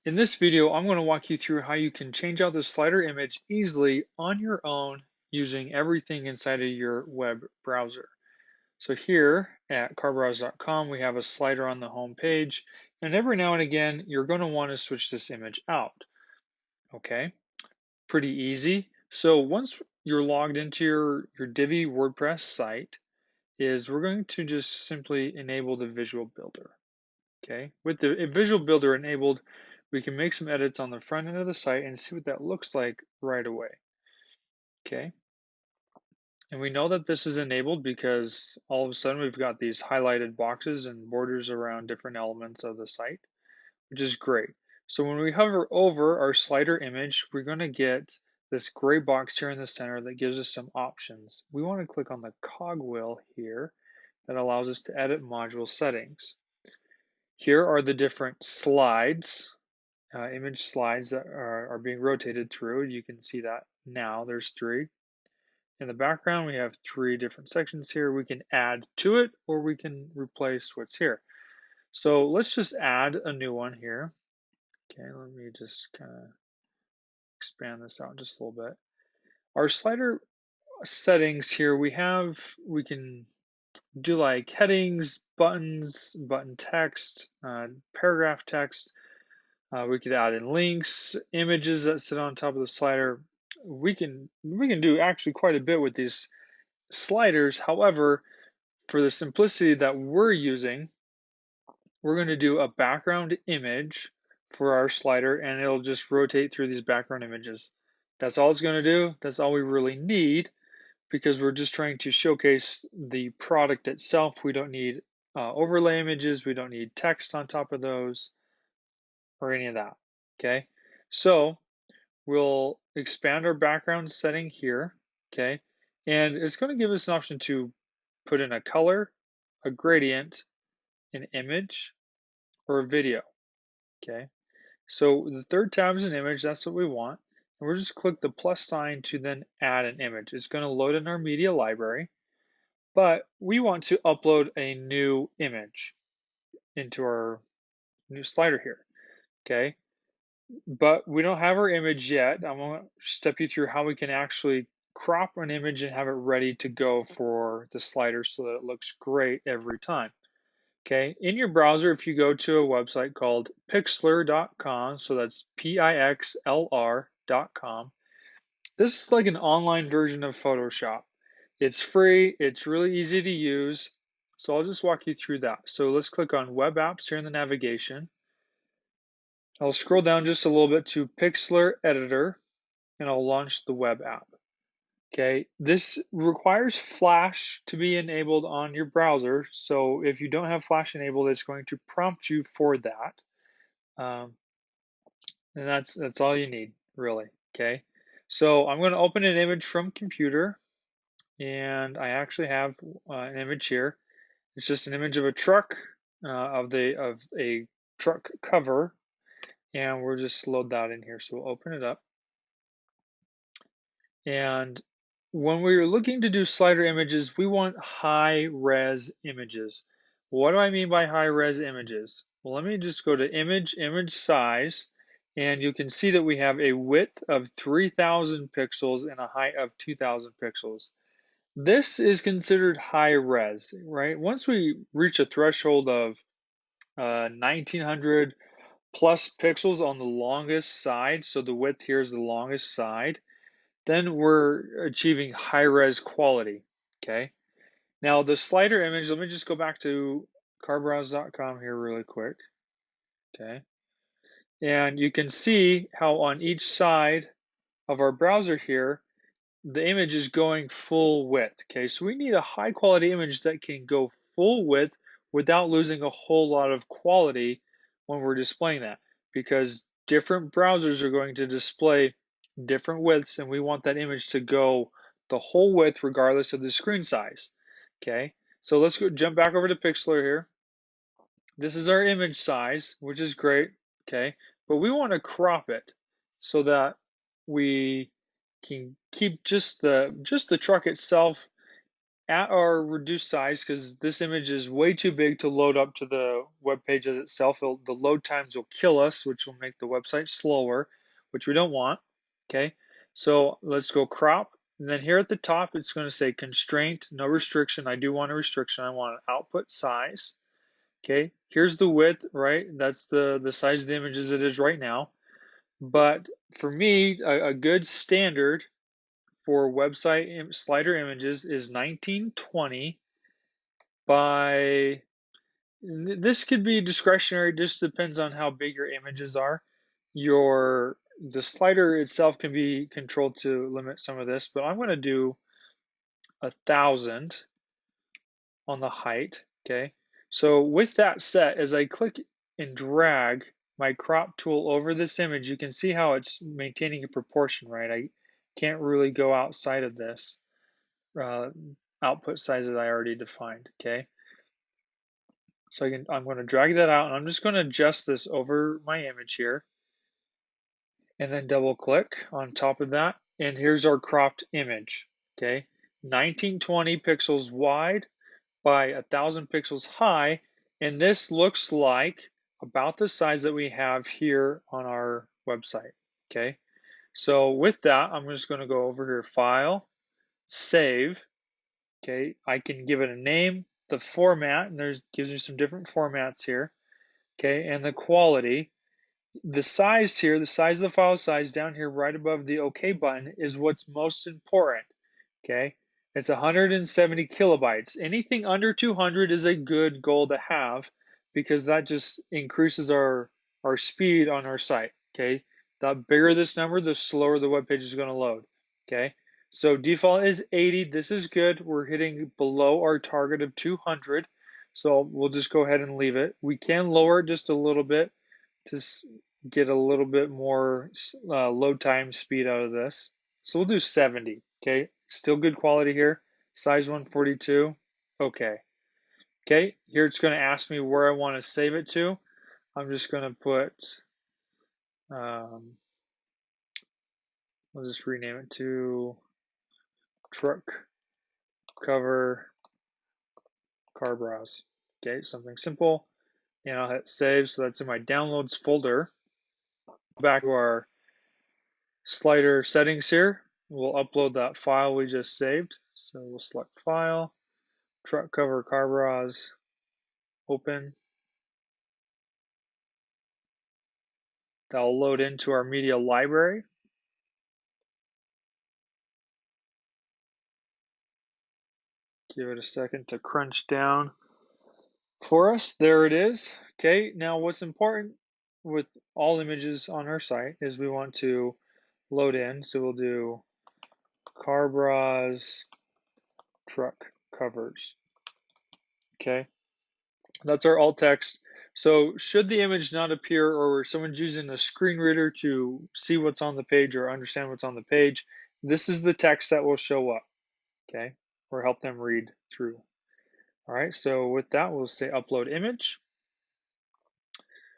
In this video, I'm going to walk you through how you can change out the slider image easily on your own using everything inside of your web browser. So here at carbrowse.com, we have a slider on the home page, and every now and again, you're going to want to switch this image out. Okay, pretty easy. So once you're logged into your Divi WordPress site, we're going to just simply enable the visual builder. Okay, with the visual builder enabled, we can make some edits on the front end of the site and see what that looks like right away. Okay, and we know that this is enabled because all of a sudden we've got these highlighted boxes and borders around different elements of the site, which is great. So when we hover over our slider image, we're going to get this gray box here in the center that gives us some options. We want to click on the cogwheel here that allows us to edit module settings. Here are the different slides, image slides that are being rotated through. You can see that now there's three. In the background, we have three different sections here. We can add to it or we can replace what's here. So let's just add a new one here. Okay, let me just kind of expand this out just a little bit. Our slider settings here, we can do like headings, buttons, button text, paragraph text. We could add in links, images that sit on top of the slider. We can do actually quite a bit with these sliders. However, for the simplicity that we're using, we're going to do a background image for our slider, and it'll just rotate through these background images. That's all it's going to do. That's all we really need because we're just trying to showcase the product itself. We don't need overlay images. We don't need text on top of those or any of that. Okay, so we'll expand our background setting here. Okay, and it's going to give us an option to put in a color, a gradient, an image, or a video. Okay, so the third tab is an image. That's what we want. And we'll just click the plus sign to then add an image. It's going to load in our media library, but we want to upload a new image into our new slider here. Okay, but we don't have our image yet. I want to step you through how we can actually crop an image and have it ready to go for the slider so that it looks great every time. Okay, in your browser, if you go to a website called pixlr.com, so that's Pixlr.com, this is like an online version of Photoshop. It's free, it's really easy to use, so I'll just walk you through that. So let's click on Web Apps here in the navigation. I'll scroll down just a little bit to Pixlr Editor, and I'll launch the web app. Okay, this requires Flash to be enabled on your browser. So if you don't have Flash enabled, it's going to prompt you for that. Um, and that's all you need, really. Okay, so I'm going to open an image from computer, and I actually have an image here. It's just an image of a truck, of a truck cover, and we'll just load that in here. So we'll open it up. And when we're looking to do slider images, we want high res images. What do I mean by high res images? Well, let me just go to image size, and you can see that we have a width of 3,000 pixels and a height of 2,000 pixels. This is considered high res, right? Once we reach a threshold of 1900 plus pixels on the longest side, so the width here is the longest side, then we're achieving high res quality. Okay. Now the slider image, let me just go back to carbrowse.com here really quick. Okay. And you can see how on each side of our browser here, the image is going full width. Okay. So we need a high quality image that can go full width without losing a whole lot of quality when we're displaying that, because different browsers are going to display different widths, and we want that image to go the whole width regardless of the screen size. Okay, so let's go jump back over to Pixlr here. This is our image size, which is great. Okay, but we want to crop it so that we can keep just the truck itself at our reduced size, because this image is way too big to load up to the web page as itself. The load times will kill us, which will make the website slower, which we don't want. Okay, so let's go crop. And then here at the top, it's going to say constraint, no restriction. I do want a restriction. I want an output size. Okay, here's the width, right? That's the size of the image as it is right now. But for me, a good standard for website slider images is 1920 by, this could be discretionary, just depends on how big your images are. The slider itself can be controlled to limit some of this, but I'm going to do 1,000 on the height. Okay, so with that set, as I click and drag my crop tool over this image, you can see how it's maintaining a proportion, right? I can't really go outside of this uh, output size that I already defined. Okay, so I'm going to drag that out, and I'm just going to adjust this over my image here, and then double click on top of that, and here's our cropped image. Okay, 1920 pixels wide by 1,000 pixels high, and this looks like about the size that we have here on our website. Okay, so with that, I'm just going to go over here, File, Save. Okay, I can give it a name, the format, and there's gives me some different formats here. Okay, and the quality. The size here, the size of the file size down here right above the OK button is what's most important. Okay, it's 170 kilobytes. Anything under 200 is a good goal to have, because that just increases our speed on our site. Okay, the bigger this number, the slower the web page is going to load. Okay, so default is 80. This is good. We're hitting below our target of 200, so we'll just go ahead and leave it. We can lower it just a little bit to get a little bit more load time speed out of this. So we'll do 70. Okay, still good quality here. Size 142. Okay. Okay, here it's going to ask me where I want to save it to. I'm just going to put, we'll just rename it to truck cover car browse. Okay, something simple. And I'll hit save. So that's in my downloads folder. Back to our slider settings here. We'll upload that file we just saved. So we'll select File, Truck Cover Car Browse, Open. That'll load into our media library. Give it a second to crunch down for us. There it is. Okay, now what's important with all images on our site is we want to load in. So we'll do car browse truck covers. Okay, that's our alt text. So should the image not appear, or someone's using a screen reader to see what's on the page or understand what's on the page, this is the text that will show up. Okay, or help them read through. All right, so with that, we'll say upload image.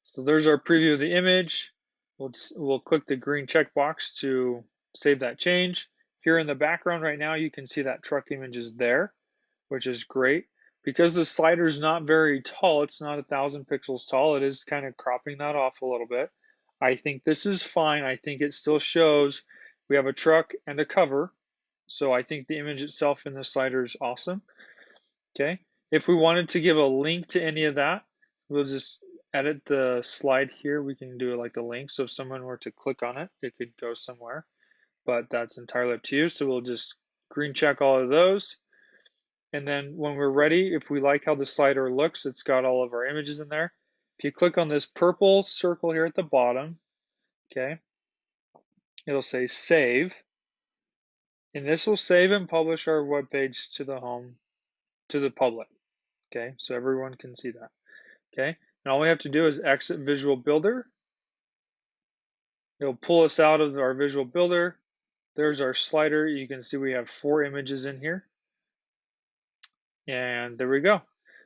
So there's our preview of the image. We'll click the green checkbox to save that change. Here in the background right now, you can see that truck image is there, which is great. Because the slider is not very tall, it's not 1,000 pixels tall, it is kind of cropping that off a little bit. I think this is fine. I think it still shows we have a truck and a cover. So I think the image itself in the slider is awesome. Okay, if we wanted to give a link to any of that, we'll just edit the slide here. We can do it like the link. So if someone were to click on it, it could go somewhere, but that's entirely up to you. So we'll just green check all of those. And then when we're ready, if we like how the slider looks, it's got all of our images in there. If you click on this purple circle here at the bottom, okay, it'll say save. And this will save and publish our web page to the home, to the public. Okay, so everyone can see that. Okay, and all we have to do is exit Visual Builder. It'll pull us out of our Visual Builder. There's our slider. You can see we have 4 images in here. And there we go.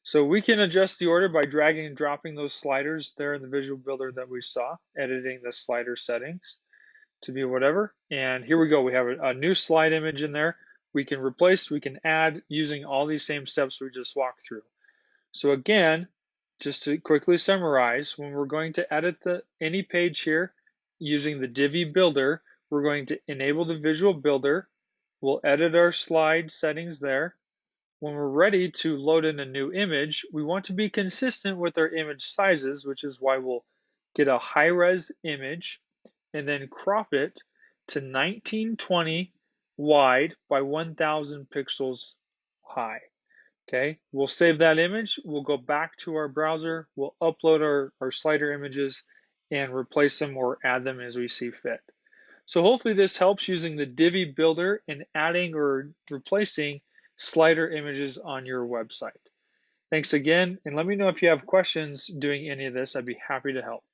So we can adjust the order by dragging and dropping those sliders there in the Visual Builder that we saw, editing the slider settings to be whatever. And here we go. We have a new slide image in there. we can replace, we can add using all these same steps we just walked through. So again, just to quickly summarize, when we're going to edit any page here using the Divi builder, we're going to enable the visual builder. We'll edit our slide settings there. When we're ready to load in a new image, we want to be consistent with our image sizes, which is why we'll get a high-res image and then crop it to 1920 wide by 1000 pixels high. Okay, we'll save that image. We'll go back to our browser. We'll upload our slider images and replace them or add them as we see fit. So hopefully this helps using the Divi builder in adding or replacing slider images on your website. Thanks again, and let me know if you have questions doing any of this. I'd be happy to help.